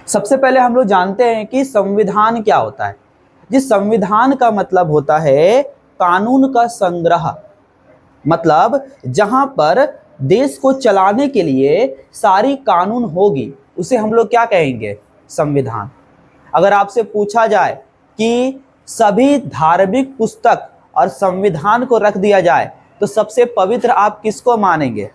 सबसे पहले हम लोग जानते हैं कि संविधान क्या होता है। जिस संविधान का मतलब होता है कानून का संग्रह, मतलब जहां पर देश को चलाने के लिए सारी कानून होगी उसे हम लोग क्या कहेंगे, संविधान। अगर आपसे पूछा जाए कि सभी धार्मिक पुस्तक और संविधान को रख दिया जाए तो सबसे पवित्र आप किसको मानेंगे?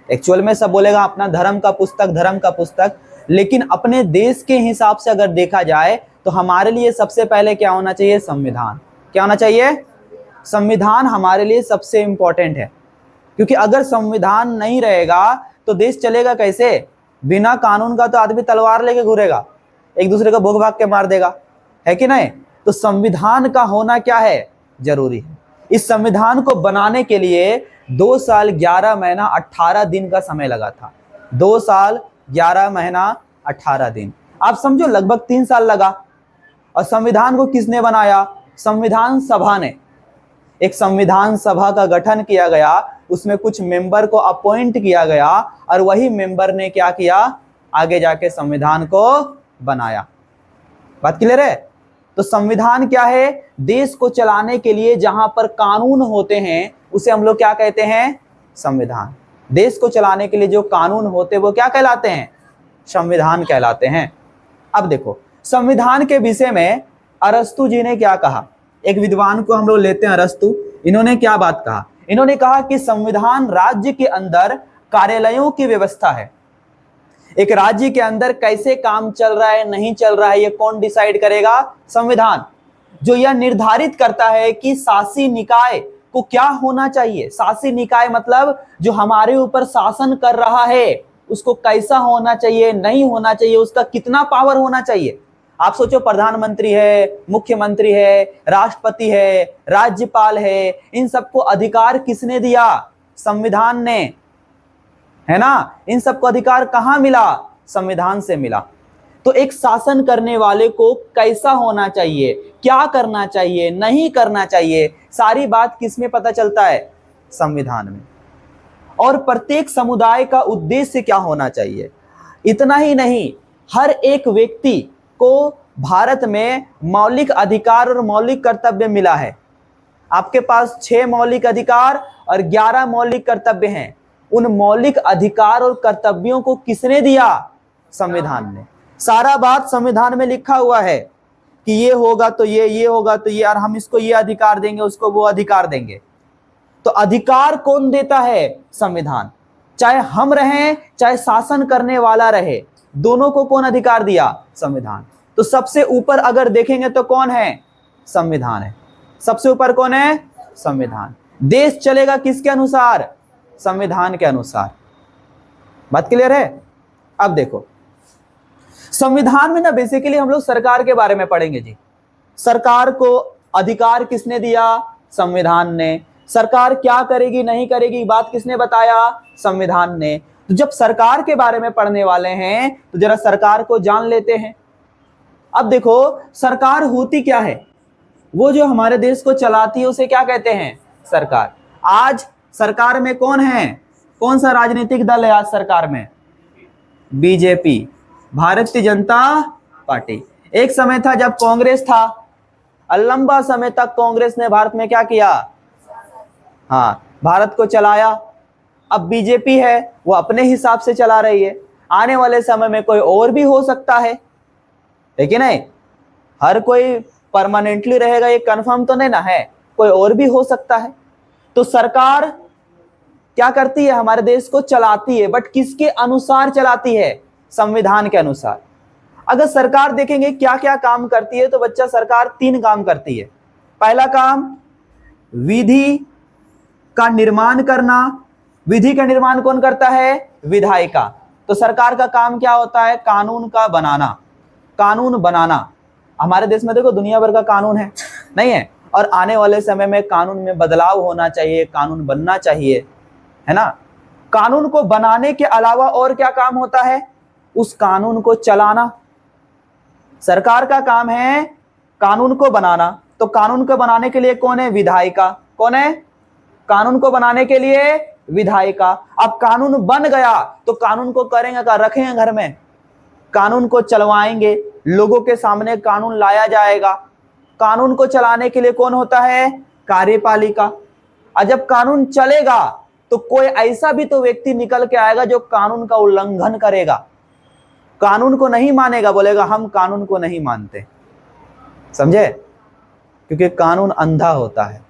एक्चुअल में सब बोलेगा अपना धर्म का पुस्तक, धर्म का पुस्तक, लेकिन अपने देश के हिसाब से अगर देखा जाए तो हमारे लिए सबसे पहले क्या होना चाहिए, संविधान। क्या होना चाहिए? संविधान हमारे लिए सबसे इंपॉर्टेंट है, क्योंकि अगर संविधान नहीं रहेगा तो देश चलेगा कैसे? बिना कानून का तो आदमी तलवार लेके घूरेगा, एक दूसरे को भोग भाग के मार देगा, है कि नहीं? तो संविधान का होना क्या है, जरूरी है। इस संविधान को बनाने के लिए 2 साल 11 महीना 18 दिन का समय लगा था। 2 साल 11 महीना 18 दिन, आप समझो लगभग 3 साल लगा। और संविधान को किसने बनाया? संविधान सभा ने। एक संविधान सभा का गठन किया गया, उसमें कुछ मेंबर को अपॉइंट किया गया और वही मेंबर ने क्या किया, आगे जाके संविधान को बनाया। बात क्लियर है? तो संविधान क्या है? देश को चलाने के लिए जहां पर कानून होते हैं उसे हम लोग क्या कहते हैं, संविधान। देश को चलाने के लिए जो कानून होते हैं वो क्या कहलाते हैं, संविधान कहलाते हैं। अब देखो संविधान के विषय में अरस्तु जी ने क्या कहा। एक विद्वान को हम लोग लेते हैं अरस्तु, इन्होंने क्या बात कहा? इन्होंने कहा कि संविधान राज्य के अंदर कार्यालयों की व्यवस्था है। एक राज्य के अंदर कैसे काम चल रहा है, नहीं चल रहा है, ये कौन डिसाइड करेगा? संविधान। जो यह निर्धारित करता है कि शासी निकाय को क्या होना चाहिए। शासी निकाय मतलब जो हमारे ऊपर शासन कर रहा है उसको कैसा होना चाहिए, नहीं होना चाहिए, उसका कितना पावर होना चाहिए। आप सोचो प्रधानमंत्री है, मुख्यमंत्री है, राष्ट्रपति है, राज्यपाल है, इन सबको अधिकार किसने दिया? संविधान ने, है ना? इन सबको अधिकार कहां मिला? संविधान से मिला। तो एक शासन करने वाले को कैसा होना चाहिए, क्या करना चाहिए, नहीं करना चाहिए, सारी बात किस में पता चलता है? संविधान में। और प्रत्येक समुदाय का उद्देश्य क्या होना चाहिए। इतना ही नहीं, हर एक व्यक्ति को भारत में मौलिक अधिकार और मौलिक कर्तव्य मिला है। आपके पास 6 मौलिक अधिकार और 11 मौलिक कर्तव्य हैं। उन मौलिक अधिकार और कर्तव्यों को किसने दिया? संविधान ने। सारा बात संविधान में लिखा हुआ है कि ये होगा तो ये होगा तो ये, और हम इसको ये अधिकार देंगे, उसको वो अधिकार देंगे। तो अधिकार कौन देता है? संविधान। चाहे हम रहें चाहे शासन करने वाला रहे, दोनों को कौन अधिकार दिया? संविधान। तो सबसे ऊपर अगर देखेंगे तो कौन है? संविधान है। सबसे ऊपर कौन है? संविधान। देश चलेगा किसके अनुसार? संविधान के अनुसार। बात क्लियर है? अब देखो संविधान में ना बेसिकली हम लोग सरकार के बारे में पढ़ेंगे जी। सरकार को अधिकार किसने दिया? संविधान ने। सरकार क्या करेगी नहीं करेगी बात किसने बताया? संविधान ने। तो जब सरकार के बारे में पढ़ने वाले हैं तो जरा सरकार को जान लेते हैं। अब देखो सरकार होती क्या है, वो जो हमारे देश को चलाती है उसे क्या कहते हैं? सरकार। आज सरकार में कौन है? कौन सा राजनीतिक दल है आज सरकार में? BJP, Bharatiya Janata party. एक समय था जब कांग्रेस था, लंबा समय तक कांग्रेस ने भारत में क्या किया? हाँ, भारत को चलाया। अब बीजेपी है, वो अपने हिसाब से चला रही है। आने वाले समय में कोई और भी हो सकता है, लेकिन नहीं, हर कोई परमानेंटली रहेगा ये कंफर्म तो नहीं ना है, कोई और भी हो सकता है। तो सरकार क्या करती है? हमारे देश को चलाती है, बट किसके अनुसार चलाती है? संविधान के अनुसार। अगर सरकार देखेंगे क्या क्या काम करती है तो बच्चा सरकार 3 काम करती है। पहला काम विधि का निर्माण करना। विधि का निर्माण कौन करता है? विधायिका। तो सरकार का काम क्या होता है? कानून का बनाना। कानून बनाना। हमारे देश में देखो दुनिया भर का कानून है, नहीं है? और आने वाले समय में कानून में बदलाव होना चाहिए, कानून बनना चाहिए, है ना? कानून को बनाने के अलावा और क्या काम होता है? उस कानून को चलाना। सरकार का काम है कानून को बनाना। तो कानून को बनाने के लिए कौन है? विधायिका। कौन है? कानून को बनाने के लिए विधायिका। अब कानून बन गया तो कानून को करेंगे क्या? रखेंगे घर में? कानून को चलवाएंगे, लोगों के सामने कानून लाया जाएगा। कानून को चलाने के लिए कौन होता है? कार्यपालिका। और जब कानून चलेगा तो कोई ऐसा भी तो व्यक्ति निकल के आएगा जो कानून का उल्लंघन करेगा, कानून को नहीं मानेगा, बोलेगा हम कानून को नहीं मानते। समझे? क्योंकि कानून अंधा होता है।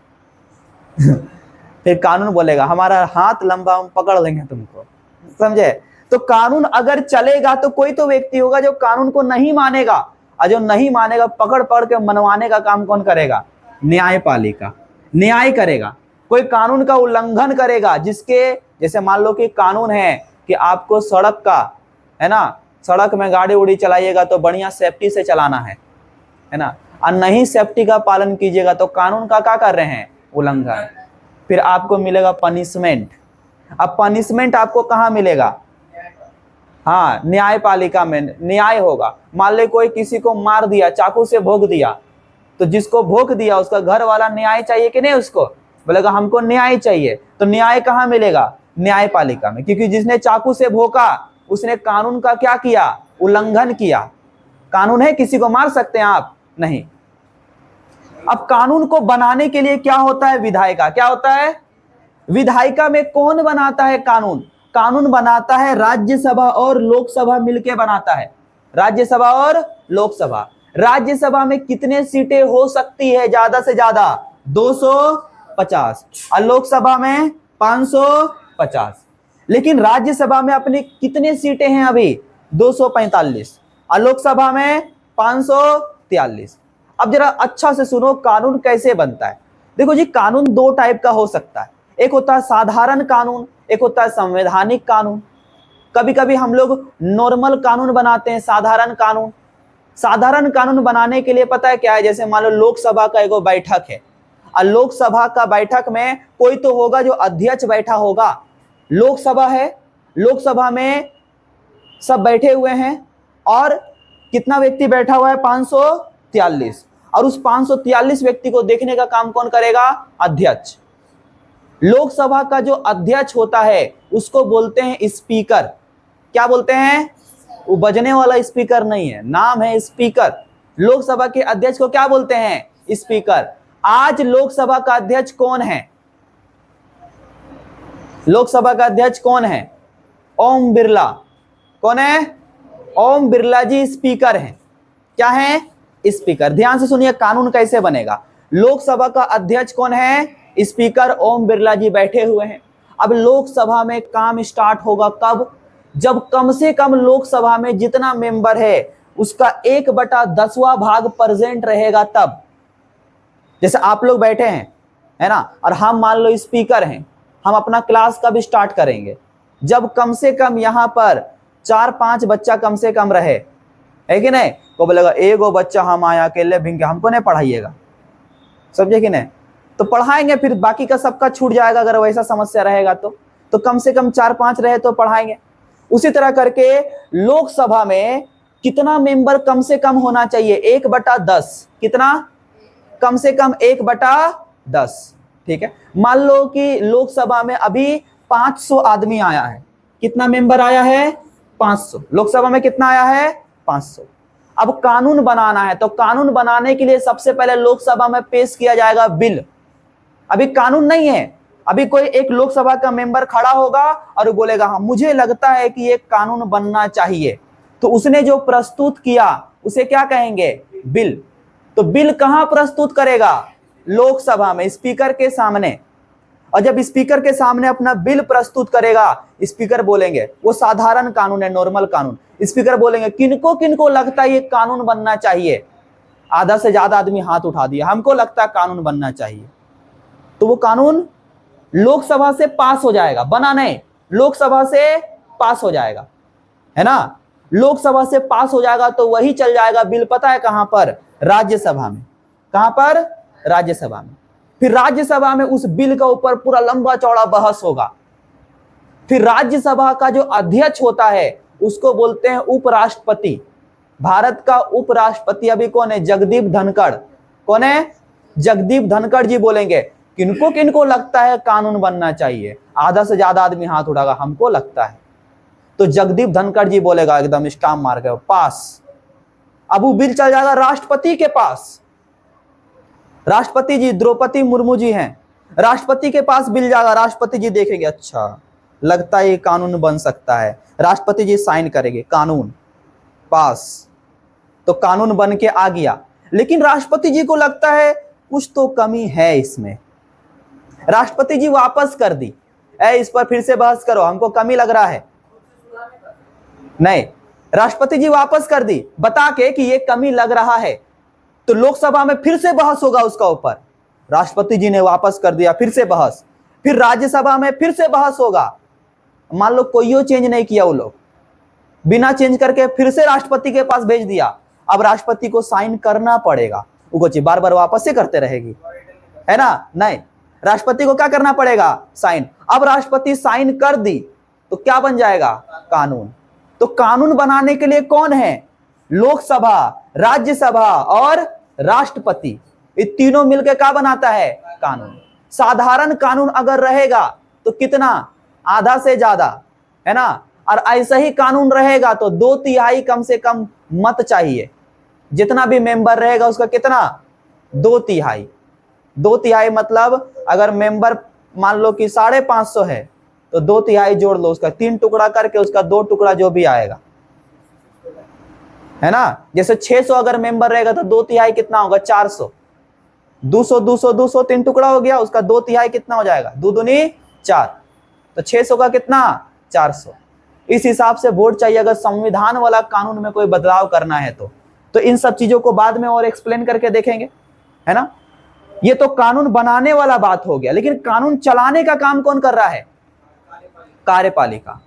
फिर कानून बोलेगा हमारा हाथ लंबा, हम पकड़ लेंगे तुमको। समझे? तो कानून अगर चलेगा तो कोई तो व्यक्ति होगा जो कानून को नहीं मानेगा, और जो नहीं मानेगा पकड़ पकड़ के मनवाने का काम कौन करेगा? न्यायपालिका। न्याय करेगा। कोई कानून का उल्लंघन करेगा, जिसके जैसे मान लो कि कानून है कि आपको सड़क का, है ना, सड़क में गाड़ी उड़ी चलाइएगा तो बढ़िया सेफ्टी से चलाना है ना, और नहीं सेफ्टी का पालन कीजिएगा तो कानून का क्या कर रहे हैं? उल्लंघन। फिर आपको मिलेगा पनिशमेंट। अब पनिशमेंट आपको कहाँ मिलेगा? हाँ, न्यायपालिका में न्याय होगा। मान ले कोई किसी को मार दिया, चाकू से भोंक दिया, तो जिसको भोंक दिया उसका घर वाला न्याय चाहिए कि नहीं? उसको बोलेगा हमको न्याय चाहिए। तो न्याय कहाँ मिलेगा? न्यायपालिका में। क्योंकि जिसने चाकू से भोंका उसने कानून का क्या किया? उल्लंघन किया। कानून है, किसी को मार सकते हैं आप? नहीं। अब कानून को बनाने के लिए क्या होता है? विधायिका। क्या होता है? विधायिका में कौन बनाता है कानून? कानून बनाता है राज्यसभा और लोकसभा मिलके बनाता है। राज्यसभा और लोकसभा। राज्यसभा में कितने सीटें हो सकती है? ज्यादा से ज्यादा 250, और लोकसभा में 550। लेकिन राज्यसभा में अपनी कितने सीटें हैं अभी? 245, और लोकसभा में 543। अब जरा अच्छा से सुनो, कानून कैसे बनता है। देखो जी, कानून दो टाइप का हो सकता है। एक होता है साधारण कानून, एक होता है संवैधानिक कानून। कभी कभी हम लोग नॉर्मल कानून बनाते हैं, साधारण कानून। साधारण कानून बनाने के लिए पता है क्या है? जैसे मान लो लोकसभा का एगो बैठक है, और लोकसभा का बैठक में कोई तो होगा जो अध्यक्ष बैठा होगा। लोकसभा है, लोकसभा में सब बैठे हुए हैं, और कितना व्यक्ति बैठा हुआ है? 543। और उस 543 व्यक्ति को देखने का काम कौन करेगा? अध्यक्ष। लोकसभा का जो अध्यक्ष होता है उसको बोलते हैं स्पीकर। क्या बोलते हैं? वो बजने वाला स्पीकर नहीं है, नाम है स्पीकर। लोकसभा के अध्यक्ष को क्या बोलते हैं? स्पीकर। आज लोकसभा का अध्यक्ष कौन है? लोकसभा का अध्यक्ष कौन है? ओम बिरला। कौन है? ओम बिरला जी स्पीकर हैं। क्या है? स्पीकर। ध्यान से सुनिए कानून कैसे बनेगा। लोकसभा का अध्यक्ष कौन है? स्पीकर ओम बिरला जी बैठे हुए हैं। अब लोकसभा में काम स्टार्ट होगा कब? जब कम से कम लोकसभा में जितना मेंबर है उसका 1/10वां भाग प्रेजेंट रहेगा तब। जैसे आप लोग बैठे हैं, है ना, और हम मान लो स्पीकर हैं, हम अपना क्लास कब स्टार्ट करेंगे? जब कम से कम यहाँ पर 4-5 बच्चा कम से कम रहे, है कि नहीं? को बोलेगा एगो बच्चा हम आया अकेले भिंग के, हमको नहीं पढ़ाइएगा। समझे कि नहीं? तो पढ़ाएंगे, फिर बाकी का सबका छूट जाएगा। अगर वैसा समस्या रहेगा तो कम से कम 4-5 रहे तो पढ़ाएंगे। उसी तरह करके लोकसभा में कितना मेंबर कम से कम होना चाहिए? 1/10। कितना? कम से कम 1/10। ठीक है। मान लो कि लोकसभा में अभी 500 आदमी आया है। कितना मेंबर आया है? 500। लोकसभा में कितना आया है? 500। अब कानून बनाना है, तो कानून बनाने के लिए सबसे पहले लोकसभा में पेश किया जाएगा बिल। अभी कानून नहीं है, अभी कोई एक लोकसभा का मेंबर खड़ा होगा और बोलेगा हाँ मुझे लगता है कि ये कानून बनना चाहिए। तो उसने जो प्रस्तुत किया उसे क्या कहेंगे? बिल। तो बिल कहां प्रस्तुत करेगा? लोकसभा में, स्पीकर के सामने। और जब स्पीकर के सामने अपना बिल प्रस्तुत करेगा, स्पीकर बोलेंगे, वो साधारण कानून है, नॉर्मल कानून। स्पीकर बोलेंगे किनको किनको लगता है ये कानून बनना चाहिए? आधा से ज्यादा आदमी हाथ उठा दिया, हमको लगता है कानून बनना चाहिए। तो वो कानून लोकसभा से पास हो जाएगा, बना नहीं, लोकसभा से पास हो जाएगा, है ना। लोकसभा से पास हो जाएगा तो वही चल जाएगा बिल, पता है कहां पर? राज्यसभा में। कहां पर? राज्यसभा में। फिर राज्यसभा में उस बिल का ऊपर पूरा लंबा चौड़ा बहस होगा। फिर राज्यसभा का जो अध्यक्ष होता है उसको बोलते हैं उपराष्ट्रपति। भारत का उपराष्ट्रपति अभी कौन है? जगदीप धनखड़। कौन है? जगदीप धनखड़ जी बोलेंगे किनको किनको लगता है कानून बनना चाहिए? आधा से ज्यादा आदमी हाथ उठाएगा, हमको लगता है। तो जगदीप धनखड़ जी बोलेगा एकदम स्टाम्प मार के पास। अब वो बिल चल जाएगा राष्ट्रपति के पास, राष्ट्रपति जी द्रौपदी मुर्मू जी हैं, राष्ट्रपति के पास बिल जाएगा, राष्ट्रपति जी देखेंगे अच्छा लगता है ये कानून बन सकता है, राष्ट्रपति जी साइन करेंगे, कानून पास। तो कानून बन के आ गया। लेकिन राष्ट्रपति जी को लगता है कुछ तो कमी है इसमें, राष्ट्रपति जी वापस कर दी, इस पर फिर से बहस करो, हमको कमी लग रहा है। नहीं, राष्ट्रपति जी वापस कर दी बता के कि ये कमी लग रहा है, तो लोकसभा में फिर से बहस होगा उसका ऊपर। राष्ट्रपति जी ने वापस कर दिया, फिर से बहस, फिर राज्यसभा में फिर से बहस होगा। मान लो कोई चेंज नहीं किया, वो लोग बिना चेंज करके फिर से राष्ट्रपति के पास भेज दिया। अब राष्ट्रपति को साइन करना पड़ेगा, वो बार बार वापस से करते रहेगी, है ना? नहीं, राष्ट्रपति को क्या करना पड़ेगा? साइन। अब राष्ट्रपति साइन कर दी तो क्या बन जाएगा? कानून। तो कानून बनाने के लिए कौन है? लोकसभा, राज्यसभा और राष्ट्रपति, ये तीनों मिलकर क्या बनाता है? कानून। साधारण कानून अगर रहेगा तो कितना? आधा से ज्यादा, है ना? और ऐसा ही कानून रहेगा तो 2/3 कम से कम मत चाहिए। जितना भी मेंबर रहेगा उसका कितना? 2/3। 2/3 मतलब अगर मेंबर मान लो कि 550 है तो 2/3 जोड़ लो उसका, 3 टुकड़ा करके उसका 2 टुकड़ा जो भी आएगा, है ना? जैसे 600 अगर मेंबर रहेगा तो 2/3 कितना होगा? 400। 200 200 200 3 टुकड़ा हो गया, उसका 2/3 कितना हो जाएगा? 2 दूनी 4, तो 600 का कितना? 400। इस हिसाब से वोट चाहिए अगर संविधान वाला कानून में कोई बदलाव करना है तो इन सब चीजों को बाद में और एक्सप्लेन करके देखेंगे, है ना? ये तो कानून बनाने वाला बात हो गया, लेकिन कानून चलाने का काम कौन कर रहा है? कार्यपालिका,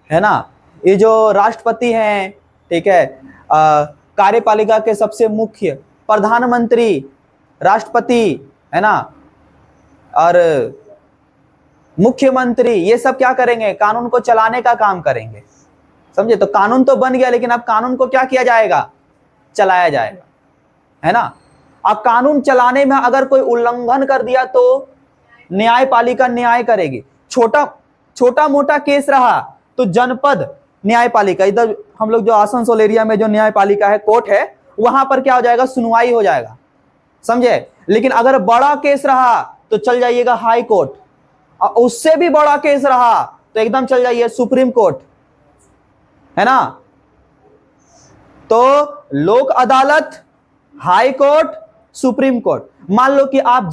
है ना? ये जो राष्ट्रपति हैं, ठीक है, कार्यपालिका के सबसे मुख्य प्रधानमंत्री, राष्ट्रपति, है ना, और मुख्यमंत्री, ये सब क्या करेंगे? कानून को चलाने का काम करेंगे, समझे? तो कानून तो बन गया, लेकिन अब कानून को क्या किया जाएगा? चलाया जाएगा, है ना? अब कानून चलाने में अगर कोई उल्लंघन कर दिया तो न्यायपालिका न्याय करेगी। छोटा मोटा केस रहा तो जनपद न्यायपालिका, इधर हम लोग जो आसनसोल एरिया में जो न्यायपालिका है, कोर्ट है, वहां पर क्या हो जाएगा? सुनवाई हो जाएगा, समझे? लेकिन अगर बड़ा केस रहा तो चल जाइएगा हाई कोर्ट, और उससे भी बड़ा केस रहा तो एकदम चल जाइए सुप्रीम कोर्ट, है ना? तो लोक अदालत, हाई कोर्ट, सुप्रीम कोर्ट। मान लो कि आप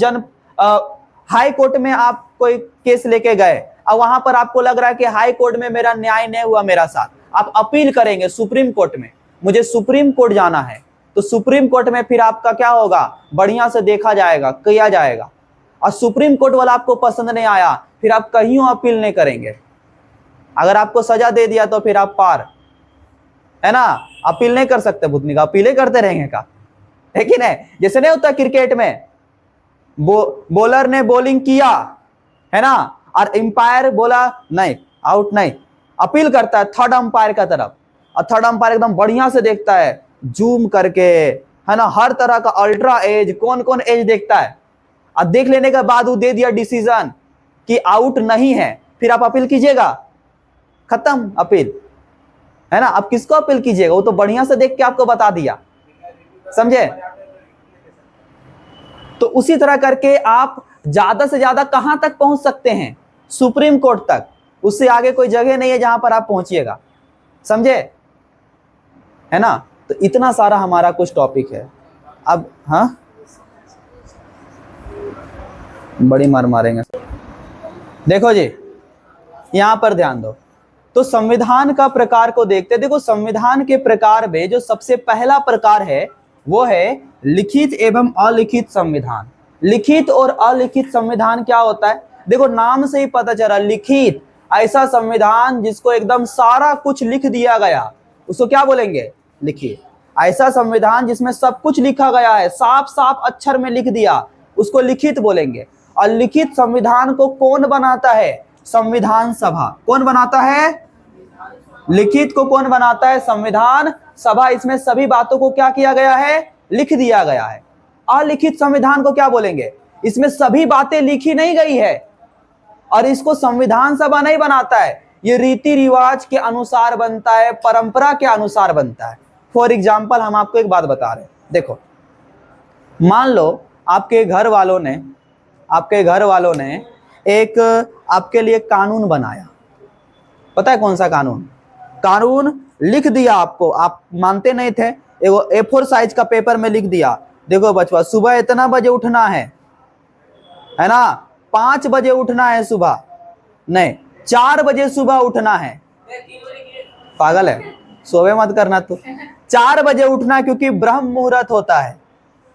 हाई कोर्ट में आप कोई केस लेके गए, और वहां पर आपको लग रहा है कि हाई कोर्ट में मेरा न्याय नहीं हुआ मेरा साथ, आप अपील करेंगे सुप्रीम कोर्ट में, मुझे सुप्रीम कोर्ट जाना है, तो सुप्रीम कोर्ट में फिर आपका क्या होगा? बढ़िया से देखा जाएगा, किया जाएगा, और सुप्रीम कोर्ट वाला आपको पसंद नहीं आया, फिर आप कहीं अपील नहीं करेंगे। अगर आपको सजा दे दिया तो फिर आप पार, है ना? अपील नहीं कर सकते, भूतनी का अपीलें करते रहेंगे का, है कि नहीं? जैसे नहीं होता क्रिकेट में, बॉलर ने बॉलिंग किया, है ना, और एम्पायर बोला नहीं, आउट नहीं, अपील करता है थर्ड अंपायर का तरफ, और थर्ड अंपायर एकदम बढ़िया से देखता है, जूम करके, है ना, हर तरह का अल्ट्रा एज, कौन कौन एज देखता है, और देख लेने के बाद वो दे दिया डिसीजन कि आउट नहीं है, फिर आप अपील कीजिएगा? खत्म अपील, है ना? आप किसको अपील कीजिएगा? वो तो बढ़िया से देख के आपको बता दिया, समझे? तो उसी तरह करके आप ज्यादा से ज्यादा कहां तक पहुंच सकते हैं? सुप्रीम कोर्ट तक, उससे आगे कोई जगह नहीं है जहां पर आप पहुंचिएगा, समझे? है ना? तो इतना सारा हमारा कुछ टॉपिक है। अब हाँ, बड़ी मार मारेंगे। देखो जी, यहां पर ध्यान दो, तो संविधान का प्रकार को देखते। देखो, संविधान के प्रकार में जो सबसे पहला प्रकार है वो है लिखित एवं अलिखित संविधान। लिखित और अलिखित संविधान क्या होता है? देखो, नाम से ही पता चला, लिखित, ऐसा संविधान जिसको एकदम सारा कुछ लिख दिया गया, उसको क्या बोलेंगे? लिखित। ऐसा संविधान जिसमें सब कुछ लिखा गया है, साफ साफ अक्षर में लिख दिया, उसको लिखित बोलेंगे। और लिखित संविधान को कौन बनाता है? संविधान सभा। कौन बनाता है? लिखित को कौन बनाता है? संविधान सभा। इसमें सभी बातों को क्या किया गया है? लिख दिया गया है। अलिखित संविधान को क्या बोलेंगे? इसमें सभी बातें लिखी नहीं गई है और इसको संविधान सभा नहीं बनाता है, ये रीति रिवाज के अनुसार बनता है, परंपरा के अनुसार बनता है। फॉर एग्जाम्पल हम आपको एक बात बता रहे हैं, देखो मान लो आपके घर वालों ने एक आपके लिए कानून बनाया। पता है कौन सा कानून लिख दिया आपको, आप मानते नहीं थे, एगो A4 साइज का पेपर में लिख दिया, देखो बचवा सुबह इतना बजे उठना है ना, 5 बजे उठना है सुबह, नहीं 4 बजे सुबह उठना है। पागल है, सोवे मत करना तू। 4 बजे उठना क्योंकि ब्रह्म मुहूर्त होता है,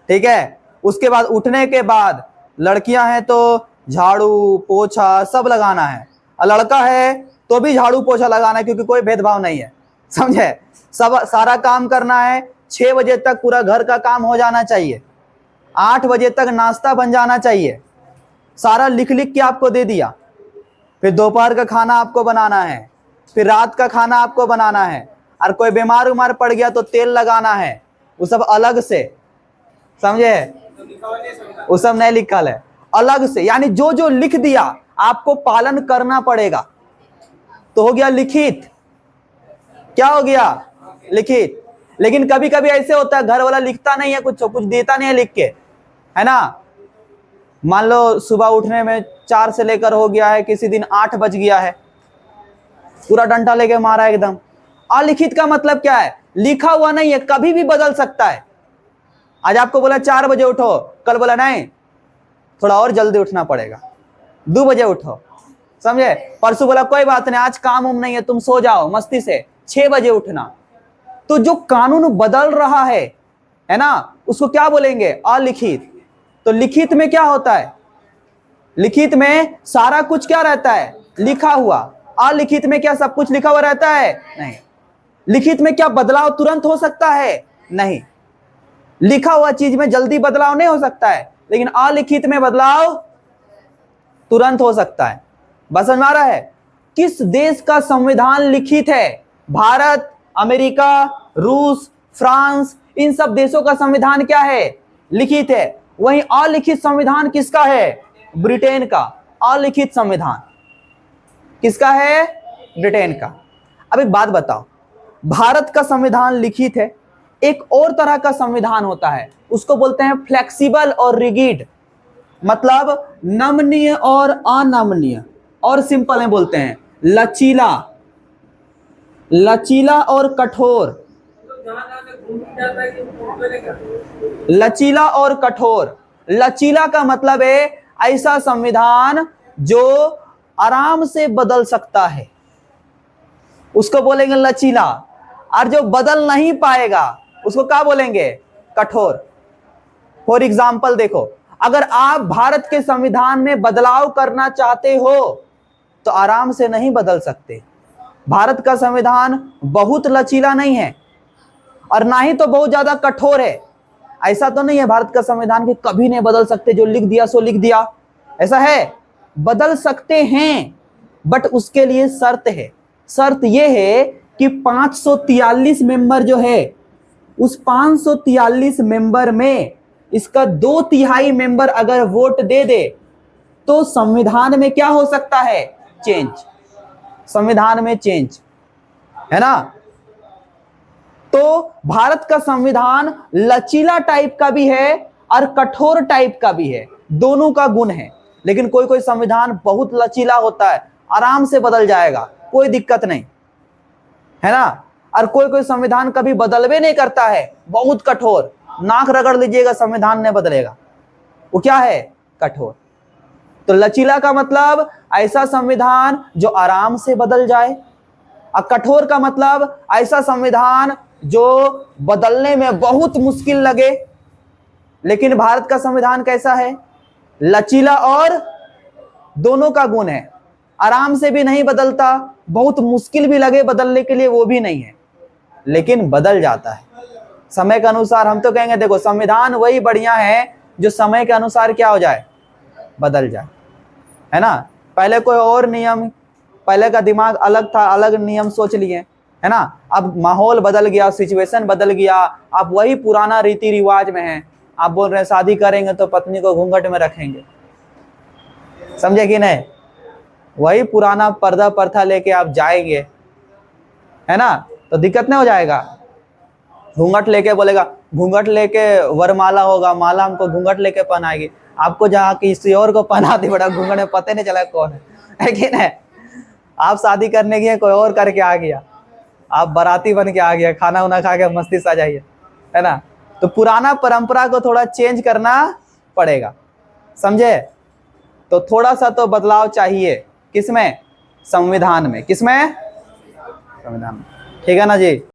ठीक है। उसके बाद उठने के बाद लड़कियां हैं तो झाड़ू पोछा सब लगाना है, और लड़का है तो भी झाड़ू पोछा लगाना है, क्योंकि कोई भेदभाव नहीं है, समझे। सब सारा काम करना है, 6 बजे तक पूरा घर का काम हो जाना चाहिए, 8 बजे तक नाश्ता बन जाना चाहिए, सारा लिख के आपको दे दिया। फिर दोपहर का खाना आपको बनाना है, फिर रात का खाना आपको बनाना है, और कोई बीमार उमार पड़ गया तो तेल लगाना है, वो सब अलग से, समझे, वो सब नहीं लिखल है, अलग से। यानी जो जो लिख दिया आपको पालन करना पड़ेगा, तो हो गया लिखित। क्या हो गया? लिखित। लेकिन कभी कभी ऐसे होता है घर वाला लिखता नहीं है, कुछ देता नहीं है लिख के, है ना। मान लो सुबह उठने में 4 से लेकर हो गया है, किसी दिन 8 बज गया है, पूरा डंडा लेके मारा एकदम। अलिखित का मतलब क्या है? लिखा हुआ नहीं है, कभी भी बदल सकता है। आज आपको बोला 4 बजे उठो, कल बोला नहीं थोड़ा और जल्दी उठना पड़ेगा, 2 बजे उठो, समझे। परसों बोला कोई बात नहीं आज काम उम नहीं है, तुम सो जाओ मस्ती से, 6 बजे उठना। तो जो कानून बदल रहा है ना, उसको क्या बोलेंगे? अलिखित। तो लिखित में क्या होता है? लिखित में सारा कुछ क्या रहता है? लिखा हुआ। अलिखित में क्या सब कुछ लिखा हुआ रहता है? नहीं। लिखित में क्या बदलाव तुरंत हो सकता है? नहीं। लिखा हुआ चीज में जल्दी बदलाव नहीं हो सकता है, लेकिन अलिखित में बदलाव तुरंत हो सकता है। बस समझ में आ रहा है? किस देश का संविधान लिखित है? भारत, अमेरिका, रूस, फ्रांस, इन सब देशों का संविधान क्या है? लिखित है। वहीं अलिखित संविधान किसका है? ब्रिटेन का। अलिखित संविधान किसका है? ब्रिटेन का। अब एक बात बताओ, भारत का संविधान लिखित है, एक और तरह का संविधान होता है, उसको बोलते हैं फ्लेक्सिबल और रिगिड, मतलब नमनीय और अनमनीय, और सिंपल में बोलते हैं लचीला, लचीला और कठोर। लचीला और कठोर। लचीला का मतलब है ऐसा संविधान जो आराम से बदल सकता है, उसको बोलेंगे लचीला। और जो बदल नहीं पाएगा उसको क्या बोलेंगे? कठोर। फॉर एग्जाम्पल देखो, अगर आप भारत के संविधान में बदलाव करना चाहते हो तो आराम से नहीं बदल सकते। भारत का संविधान बहुत लचीला नहीं है और ना ही तो बहुत ज्यादा कठोर है। ऐसा तो नहीं है भारत का संविधान कि कभी नहीं बदल सकते, जो लिख दिया सो लिख दिया, ऐसा है? बदल सकते हैं, बट उसके लिए शर्त है। शर्त यह है कि 543 मेंबर जो है, उस 543 मेंबर में इसका 2/3 मेंबर अगर वोट दे दे तो संविधान में क्या हो सकता है? चेंज। संविधान में चेंज, है ना। तो भारत का संविधान लचीला टाइप का भी है और कठोर टाइप का भी है, दोनों का गुण है। लेकिन कोई कोई संविधान बहुत लचीला होता है, आराम से बदल जाएगा, कोई दिक्कत नहीं, है ना। और कोई कोई संविधान कभी बदलवे नहीं करता है, बहुत कठोर, नाक रगड़ लीजिएगा संविधान नहीं बदलेगा, वो क्या है? कठोर। तो लचीला का मतलब ऐसा संविधान जो आराम से बदल जाए, और कठोर का मतलब ऐसा संविधान जो बदलने में बहुत मुश्किल लगे। लेकिन भारत का संविधान कैसा है? लचीला और दोनों का गुण है, आराम से भी नहीं बदलता, बहुत मुश्किल भी लगे बदलने के लिए वो भी नहीं है, लेकिन बदल जाता है समय के अनुसार। हम तो कहेंगे देखो संविधान वही बढ़िया है जो समय के अनुसार क्या हो जाए? बदल जाए, है ना। पहले कोई और नियम, पहले का दिमाग अलग था, अलग नियम सोच लिए, है ना। अब माहौल बदल गया, सिचुएशन बदल गया, आप वही पुराना रीति रिवाज में हैं। आप बोल रहे हैं शादी करेंगे तो पत्नी को घूंघट में रखेंगे, समझे कि नहीं? वही पुराना पर्दा प्रथा लेके आप जाएंगे, है ना, तो दिक्कत नहीं हो जाएगा। घूंघट लेके बोलेगा, घूंघट लेके वरमाला होगा, माला हमको घूंघट लेके पहनाएगी, आपको जहाँ किसी और को पहना दी बड़ा घूंघट में पता नहीं चला कौन है कि नहीं। आप शादी करने गए, कोई और करके आ गया, आप बाराती बन के आ गया, खाना वाना खा के मस्ती से आ जाइए, है ना। तो पुराना परंपरा को थोड़ा चेंज करना पड़ेगा, समझे। तो थोड़ा सा तो बदलाव चाहिए, किसमें, संविधान में, किसमें, संविधान में, ठीक है ना जी।